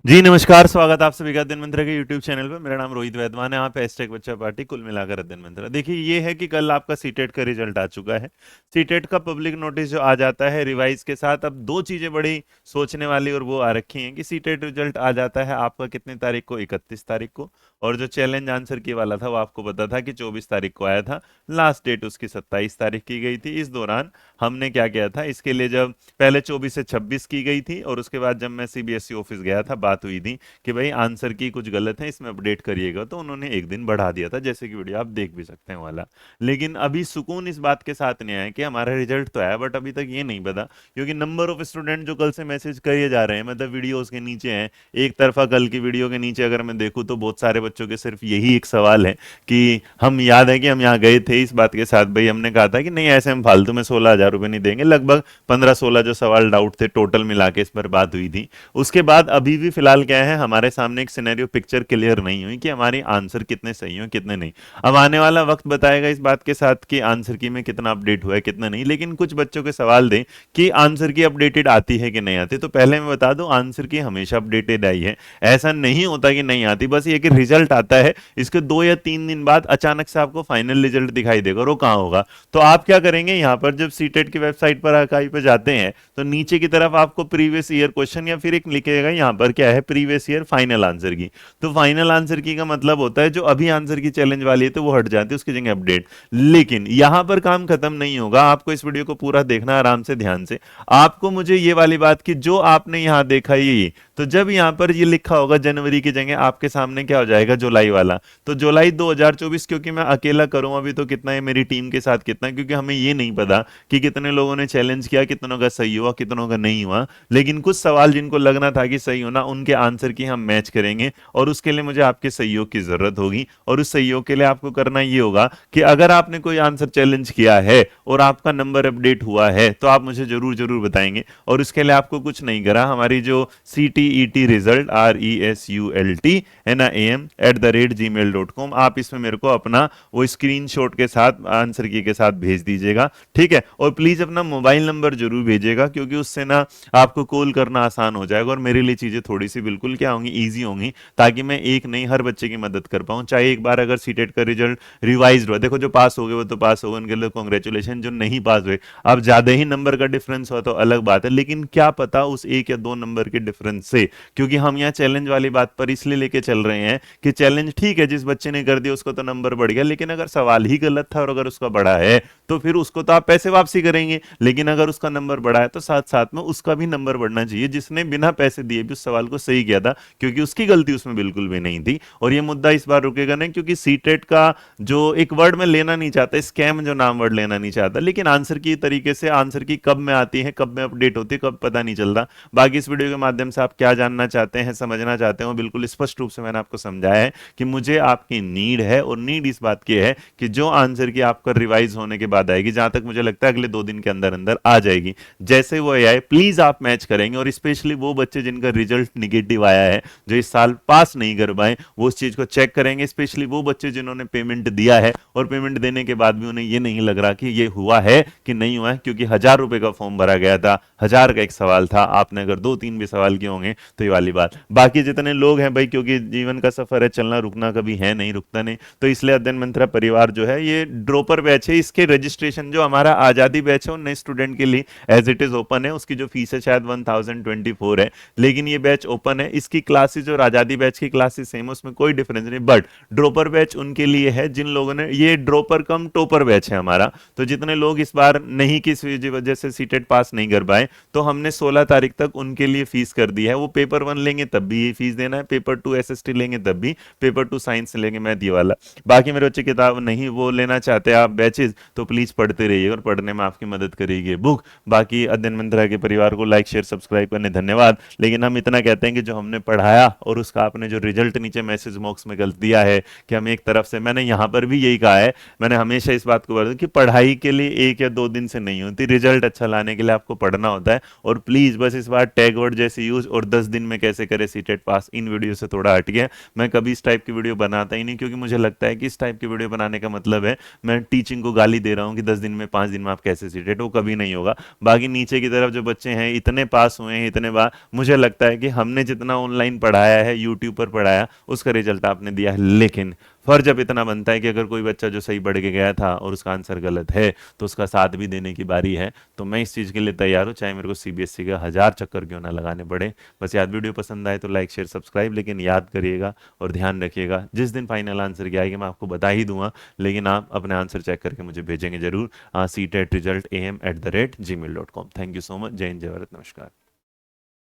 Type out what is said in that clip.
जी नमस्कार, स्वागत आप सभी का अध्ययन मंत्र के यूट्यूब चैनल पे। मेरा नाम रोहित वैद्यवान है। आप हैशटैग बच्चा पार्टी कुल मिलाकर अध्ययन मंत्र। देखिए ये है कि कल आपका सीटेट का रिजल्ट आ चुका है। सीटेट का पब्लिक नोटिस जो आ जाता है रिवाइज के साथ, अब दो चीजें बड़ी सोचने वाली और वो आ रखी हैं कि सीटेट रिजल्ट आ जाता है आपका कितनी तारीख को, 31 तारीख को। और जो चैलेंज आंसर की वाला था वो आपको पता था कि 24 तारीख को आया था। लास्ट डेट उसकी 27 तारीख की गई थी। इस दौरान हमने क्या किया था, इसके लिए जब पहले 24 से 26 की गई थी और उसके बाद जब मैं सीबीएसई ऑफिस गया था, बात हुई थी कि भाई आंसर की कुछ गलत है, इसमें अपडेट करिएगा, तो उन्होंने एक दिन बढ़ा दिया था, जैसे कि वीडियो आप देख भी सकते हैं वाला। लेकिन अभी सुकून इस बात के साथ नहीं आया कि हमारा रिजल्ट तो आया, बट अभी तक ये नहीं पता, क्योंकि नंबर ऑफ स्टूडेंट जो कल से मैसेज किए जा रहे हैं, मतलब वीडियोस के नीचे हैं, एक तरफा कल की वीडियो के नीचे अगर मैं देखूं तो बहुत सारे बच्चों के सिर्फ यही एक सवाल है कि हम याद है कि हम यहाँ गए थे इस बात के साथ, भाई हमने कहा था कि नहीं ऐसे हम फालतू में 16,000 रुपये नहीं देंगे। लगभग 15-16 जो सवाल डाउट थे टोटल मिला के इस पर बात हुई थी। उसके बाद अभी भी फिलहाल क्या है, हमारे सामने एक सिनेरियो पिक्चर क्लियर नहीं हुई कि हमारी आंसर कितने सही हो कितने नहीं। अब आने वाला वक्त बताएगा इस बात के साथ कि आंसर की में कितना अपडेट हुआ है कितना नहीं। लेकिन कुछ बच्चों के सवाल दें कि आंसर की अपडेटेड आती है कि नहीं आती, तो पहले मैं बता दूं आंसर की हमेशा अपडेटेड आई है। ऐसा नहीं होता कि नहीं आती, बस ये कि रिजल्ट आता है, इसके 2 या 3 दिन बाद अचानक से आपको फाइनल रिजल्ट दिखाई देगा। और वो कहाँ होगा, तो आप क्या करेंगे, यहाँ पर जब सीटेट की वेबसाइट पर आर्काइव पे जाते हैं तो नीचे की तरफ आपको प्रीवियस ईयर क्वेश्चन या फिर एक लिखेगा यहाँ पर क्या है, प्रीवियस ईयर फाइनल आंसर की। तो फाइनल आंसर की का मतलब होता है जो अभी आंसर की चैलेंज वाली है तो वो हट जाती है, उसकी जगह अपडेट। लेकिन यहां पर काम खत्म नहीं होगा, आपको इस वीडियो को पूरा देखना आराम से ध्यान से। आपको मुझे ये वाली बात की जो आपने यहां देखा ये, तो जब यहां पर ये लिखा होगा जनवरी की जगह आपके सामने क्या हो जाएगा, जुलाई वाला। तो जुलाई 2024, क्योंकि मैं अकेला करूं अभी तो कितना है, मेरी टीम के साथ कितना है, क्योंकि हमें ये नहीं पता कि कितने लोगों ने चैलेंज किया, कितनों का सही हुआ कितनों का नहीं हुआ। लेकिन कुछ सवाल जिनको लगना था कि सही होना, उनके आंसर की हम मैच करेंगे और उसके लिए मुझे आपके सहयोग की जरूरत होगी। और उस सहयोग के लिए आपको करना ये होगा कि अगर आपने कोई आंसर चैलेंज किया है और आपका नंबर अपडेट हुआ है तो आप मुझे जरूर जरूर बताएंगे। और उसके लिए आपको कुछ नहीं करा, हमारी जो CTET रिजल्ट RESULT NAM@gmail.com, आप इसमें मेरे को अपना वो स्क्रीनशॉट के साथ आंसर की के साथ भेज दीजिएगा, ठीक है। और प्लीज अपना मोबाइल नंबर जरूर भेजिएगा, क्योंकि उससे ना आपको कॉल करना आसान हो जाएगा और मेरे लिए चीजें थोड़ी सी बिल्कुल क्या होंगी, ईजी होंगी, ताकि मैं एक नहीं हर बच्चे की मदद कर पाऊं। चाहे एक बार अगर सीटेट का रिजल्ट रिवाइज हुआ, देखो जो पास हो गए वो तो पास हो गए, उनके लिए कॉन्ग्रेचुलेशन, जो नहीं पास हुए अब ज्यादा ही नंबर का डिफरेंस हुआ तो अलग बात है, लेकिन क्या पता उस 1 या 2 नंबर के डिफरेंस से, क्योंकि हम यहाँ चैलेंज वाली बात पर इसलिए लेके चल रहे हैं कि चैलेंज ठीक है, जिस बच्चे ने कर दिया उसको तो नंबर बढ़ गया, लेकिन अगर सवाल ही गलत था और अगर उसका बढ़ा है तो फिर उसको तो आप पैसे वापसी करेंगे, लेकिन अगर उसका नंबर बढ़ा है तो साथ साथ में उसका भी नंबर बढ़ना चाहिए जिसने बिना पैसे दिए भी उस सवाल को सही किया था, क्योंकि उसकी गलती उसमें बिल्कुल भी नहीं थी। और ये मुद्दा इस बार रुकेगा नहीं, क्योंकि सीटेट का जो एक वर्ड में लेना नहीं चाहता, स्कैम जो नाम वर्ड लेना नहीं चाहता, लेकिन आंसर की तरीके से आंसर की कब में आती है कब में अपडेट होती है कब पता नहीं चलता। बाकी इस वीडियो के माध्यम से आप क्या जानना चाहते हैं समझना चाहते हो, बिल्कुल स्पष्ट रूप से मैंने आपको समझाया है कि मुझे आपकी नीड है, और नीड इस बात की है कि जो आंसर की आपका रिवाइज होने के बाद आएगी, जहां तक मुझे लगता है अगले 2 दिन के अंदर अंदर आ जाएगी, जैसे वो आए प्लीज आप मैच करेंगे। और स्पेशली वो बच्चे जिनका रिजल्ट निगेटिव आया है, जो इस साल पास नहीं कर पाए, वो उस चीज को चेक करेंगे। स्पेशली वो बच्चे जिन्होंने पेमेंट दिया है और पेमेंट देने के बाद भी उन्हें ये नहीं लग रहा कि ये हुआ है कि नहीं हुआ है, क्योंकि 1,000 रुपए का फॉर्म भरा गया था, 1,000 का एक सवाल था, आपने अगर 2-3 भी सवाल किए होंगे तो ये वाली बात। बाकी जितने लोग हैं भाई, क्योंकि जीवन का सफर है, चलना रुकना कभी है नहीं, रुकता नहीं, तो इसलिए अध्ययन मंत्रा परिवार जो है ये ड्रॉपर बैच है। इसके रजिस्ट्रेशन जो हमारा आजादी बैच है उन नए स्टूडेंट के लिए एज इट इज ओपन है, उसकी जो फीस है शायद 1024 है, लेकिन ये बैच ओपन है। इसकी क्लासेस और आजादी बैच की क्लासेस सेम, उसमें कोई डिफरेंस नहीं, बट ड्रॉपर बैच उनके लिए है जिन लोगों ने, ये ड्रॉपर कम टॉपर बैच है हमारा। तो जितने लोग इस बार नहीं, किसी वजह से सीटेट पास नहीं कर पाए, तो हमने 16 तारीख तक उनके लिए फीस कर दी है। वो पेपर 1 लेंगे तब भी ये फीस देना है, पेपर 2 SST लेंगे तब भी, पेपर 2 साइंस लेंगे मैथ ये वाला। बाकी मेरे बच्चे किताब नहीं वो लेना चाहते आप बैचेज, तो प्लीज पढ़ते रहिए और पढ़ने में आपकी मदद करेगी बुक। बाकी अध्ययन मंत्रा के परिवार को लाइक शेयर सब्सक्राइब करने धन्यवाद। लेकिन हम इतना कहते हैं कि जो हमने पढ़ाया और उसका आपने जो रिजल्ट नीचे मैसेज बॉक्स में गलत दिया है कि हम एक तरफ से, मैंने यहां पर भी यही कहा है, मैंने हमेशा इस बात को बोला कि पढ़ाई के लिए 1 या 2 दिन से नहीं होती, रिजल्ट अच्छा लाने के लिए आपको पढ़ना होता है। और प्लीज बस इस बार टैग वर्ड जैसे यूज और 10 दिन में कैसे करे सीटेट पास, इन वीडियो से थोड़ा हट गया। मैं कभी इस टाइप की वीडियो बनाता ही नहीं, क्योंकि मुझे लगता है कि इस टाइप की वीडियो बनाने का मतलब है मैं टीचिंग को गाली दे रहा हूं हूँ कि 10 दिन में 5 दिन में आप कैसे सीटेट, वो कभी नहीं होगा। बाकी नीचे की तरफ जो बच्चे हैं इतने पास हुए हैं, इतने बार मुझे लगता है कि हमने जितना ऑनलाइन पढ़ाया है, यूट्यूब पर पढ़ाया, उसका रिजल्ट आपने दिया है। लेकिन फर्ज अब इतना बनता है कि अगर कोई बच्चा जो सही पढ़ के गया था और उसका आंसर गलत है तो उसका साथ भी देने की बारी है। तो मैं इस चीज़ के लिए तैयार हूँ, चाहे मेरे को सीबीएसई का 1000 चक्कर क्यों ना लगाने पड़े। बस याद, वीडियो पसंद आए तो लाइक शेयर सब्सक्राइब, लेकिन याद करिएगा और ध्यान रखिएगा, जिस दिन फाइनल आंसर की आएगी मैं आपको बता ही दूंगा, लेकिन आप अपने आंसर चेक करके मुझे भेजेंगे जरूर। CTET result am@gmail.com। Thank you so much. जय हिंद, जय भारत, नमस्कार।